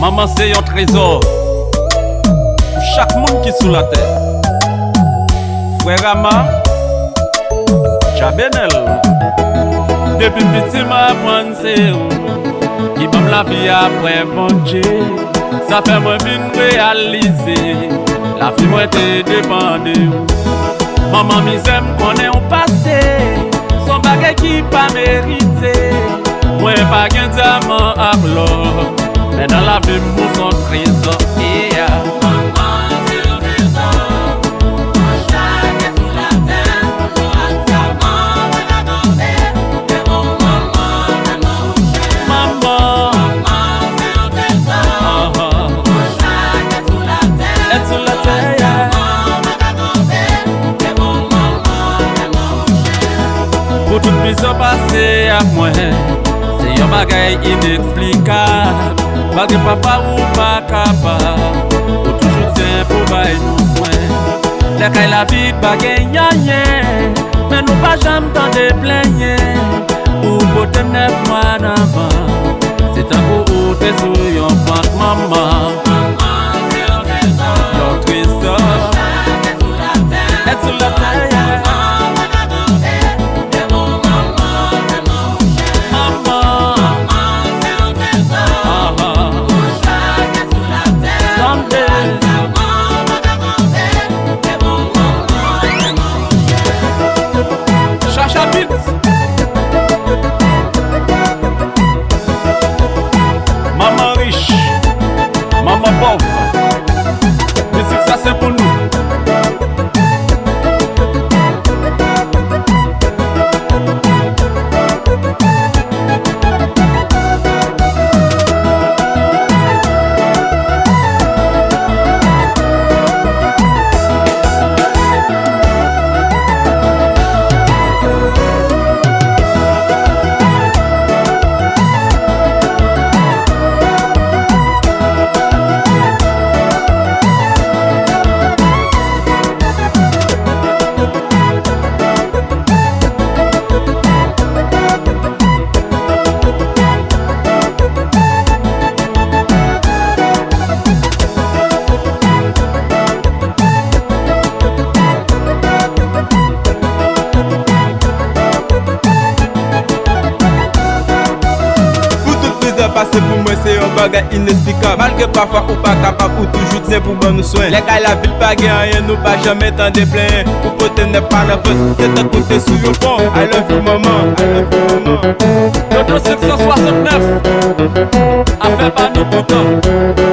Maman c'est un trésor pour chaque monde qui est sous la terre. Frère Rama, G-Benel. Depuis petit m'apprend c'est où qui m'a la vie après bon Dieu. Ça fait moi bien réaliser la vie moi te dépendé. Maman misère connaît au passé, son bagage qui pas mérité. Moi pas gain diamant à l'or, mais dans la vie moi son trésor. Pour tout besoin passé à moi, c'est un bagage inexplicable. Pas de papa ou pas capable, pour toujours tiens pour bailler nous soins. Les cailles la vie bagage rien, mais nous pas jamais dans des plaignes. Pour côté 9 mois d'avant, c'est un coup où t'es sur un pente maman. Notre trésor, est sur la terre. Maman riche, maman pauvre, Mizik ça c'est pour nous. Passer pour moi c'est un bagage inexplicable. Malgré parfois ou pas capable ou toujours tiens pour bon nous soins. Les gars la ville pas gagne rien, nous pas jamais t'en déplaire. Pour côté n'est pas la fête, c'est à côté sur le pont. I love you maman, I love you maman. Notre 569 a fait pas nous tout le temps.